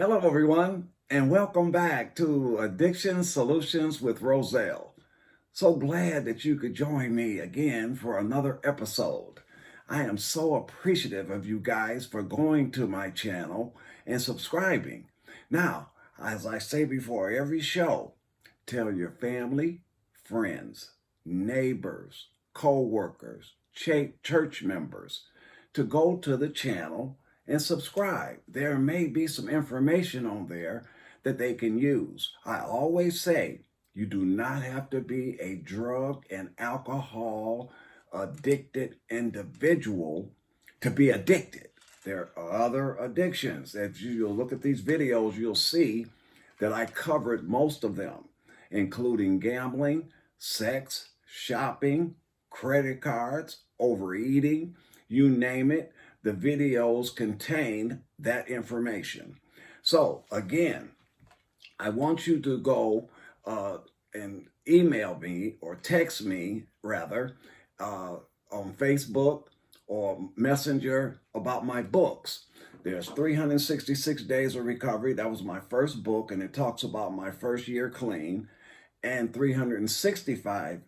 Hello, everyone, and welcome back to Addiction Solutions with Roselle. So glad that you could join me again for another episode. I am so appreciative of you guys for going to my channel and subscribing. Now, as I say before every show, tell your family, friends, neighbors, co-workers, church members to go to the channel and subscribe. There may be some information on there that they can use. I always say you do not have to be a drug and alcohol addicted individual to be addicted. There are other addictions. If you look at these videos, you'll see that I covered most of them, including gambling, sex, shopping, credit cards, overeating, you name it. The videos contain that information. So again, I want you to go and email me or text me rather on Facebook or Messenger about my books. There's 366 Days of Recovery. That was my first book, and it talks about my first year clean, and 365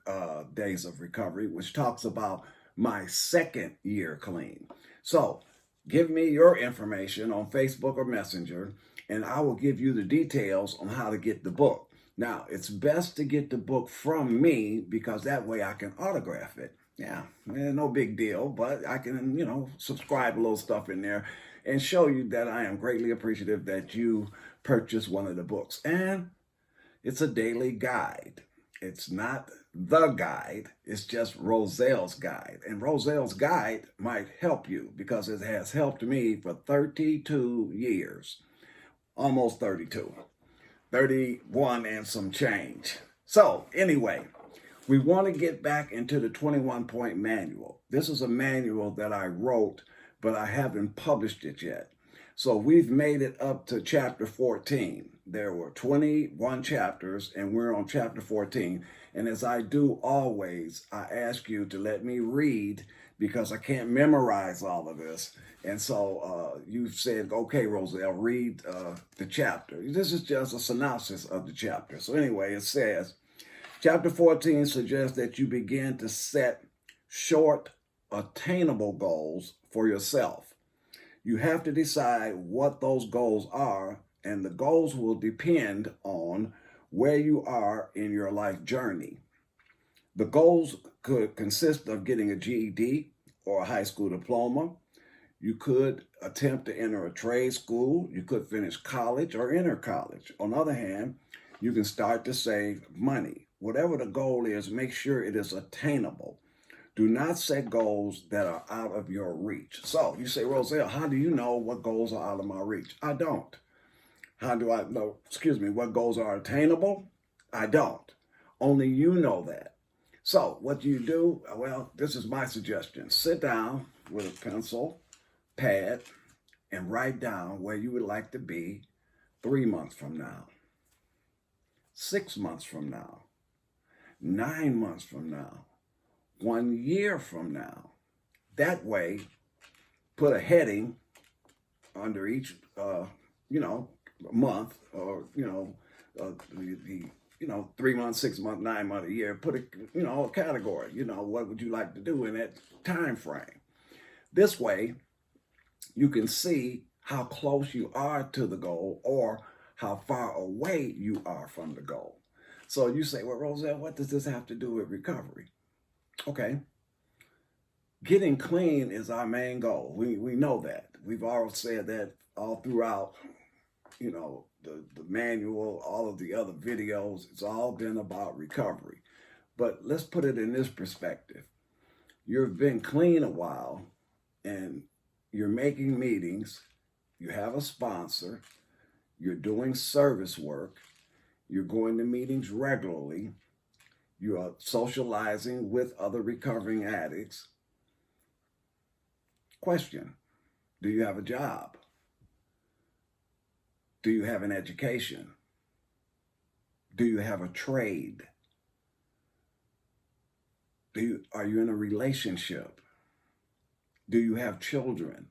Days of Recovery, which talks about my second year clean. So give me your information on Facebook or Messenger, and I will give you the details on how to get the book. Now, it's best to get the book from me because that way I can autograph it. Yeah, no big deal, but I can, subscribe a little stuff in there and show you that I am greatly appreciative that you purchased one of the books. And it's a daily guide. It's not the guide, it's just Roselle's guide. And Roselle's guide might help you because it has helped me for 32 years, almost 32, 31 and some change. So anyway, we want to get back into the 21-point manual. This is a manual that I wrote, but I haven't published it yet. So we've made it up to chapter 14. There were 21 chapters, and we're on chapter 14. And as I do always, I ask you to let me read because I can't memorize all of this. And so you've said, okay, Roselle, read the chapter. This is just a synopsis of the chapter. So anyway, it says, chapter 14 suggests that you begin to set short, attainable goals for yourself. You have to decide what those goals are, and the goals will depend on where you are in your life journey. The goals could consist of getting a GED or a high school diploma. You could attempt to enter a trade school. You could finish college or enter college. On the other hand, you can start to save money. Whatever the goal is, make sure it is attainable. Do not set goals that are out of your reach. So you say, Roselle, how do you know what goals are out of my reach? I don't. How do I know, what goals are attainable? I don't. Only you know that. So what you do, well, this is my suggestion. Sit down with a pencil, pad, and write down where you would like to be 3 months from now, 6 months from now, 9 months from now, 1 year from now. That way, put a heading under each, month, or, the 3 months, 6 months, 9 months, a year. Put a category. What would you like to do in that time frame? This way, you can see how close you are to the goal or how far away you are from the goal. So you say, well, Roselle, what does this have to do with recovery? Okay. Getting clean is our main goal. We know that. We've all said that all throughout, the manual, all of the other videos. It's all been about recovery. But let's put it in this perspective. You've been clean a while and you're making meetings. You have a sponsor. You're doing service work. You're going to meetings regularly. You are socializing with other recovering addicts. Question, do you have a job? Do you have an education? Do you have a trade? Are you in a relationship? Do you have children?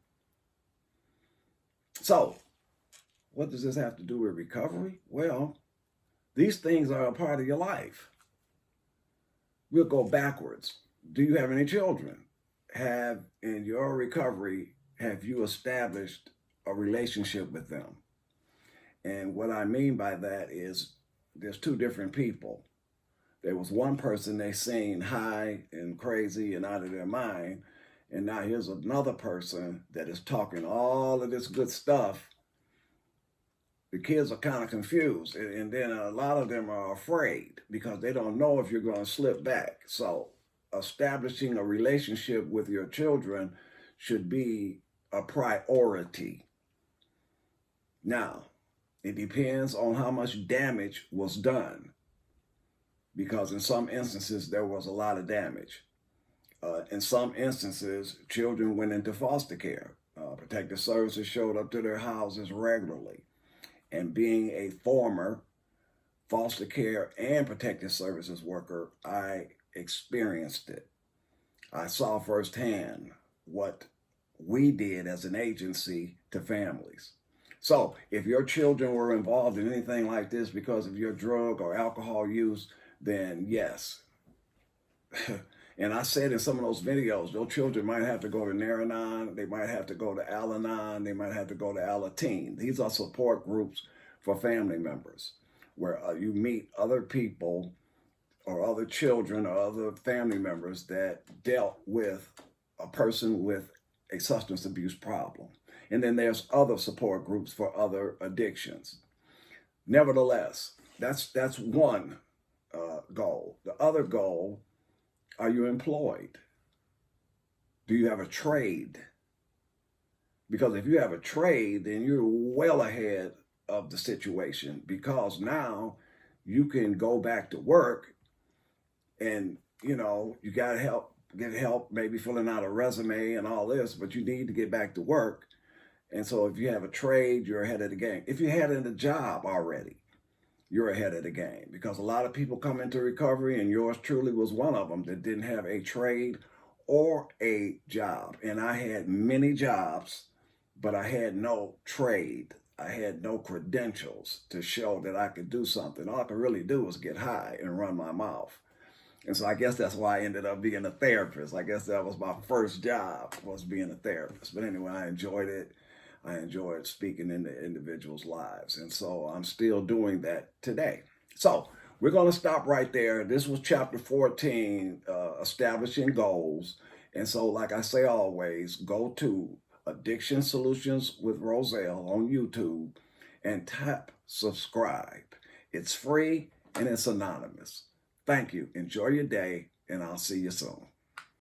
So What does this have to do with recovery? Well, these things are a part of your life. We'll go backwards. Do you have any children? Have, in your recovery, have you established a relationship with them? And what I mean by that is there's two different people. There was one person they seen high and crazy and out of their mind. And now here's another person that is talking all of this good stuff. The kids are kind of confused. And then a lot of them are afraid because they don't know if you're going to slip back. So establishing a relationship with your children should be a priority. Now, it depends on how much damage was done, because in some instances, there was a lot of damage. In some instances, children went into foster care. Protective Services showed up to their houses regularly. And being a former foster care and protective services worker, I experienced it. I saw firsthand what we did as an agency to families. So if your children were involved in anything like this because of your drug or alcohol use, then yes. And I said in some of those videos, those children might have to go to Naranon, they might have to go to Al-Anon, they might have to go to Alateen. These are support groups for family members where you meet other people or other children or other family members that dealt with a person with a substance abuse problem. And then there's other support groups for other addictions. Nevertheless, that's one goal. The other goal, are you employed? Do you have a trade? Because if you have a trade, then you're well ahead of the situation, because now you can go back to work and, you got to get help, maybe filling out a resume and all this, but you need to get back to work. And so if you have a trade, you're ahead of the game. If you had a job already, you're ahead of the game, because a lot of people come into recovery, and yours truly was one of them, that didn't have a trade or a job. And I had many jobs, but I had no trade. I had no credentials to show that I could do something. All I could really do was get high and run my mouth. And so I guess that's why I ended up being a therapist. I guess that was my first job, was being a therapist. But anyway, I enjoyed it. I enjoyed speaking into individuals' lives. And so I'm still doing that today. So we're going to stop right there. This was chapter 14, establishing goals. And so, like I say always, go to Addiction Solutions with Roselle on YouTube and tap subscribe. It's free and it's anonymous. Thank you. Enjoy your day, and I'll see you soon.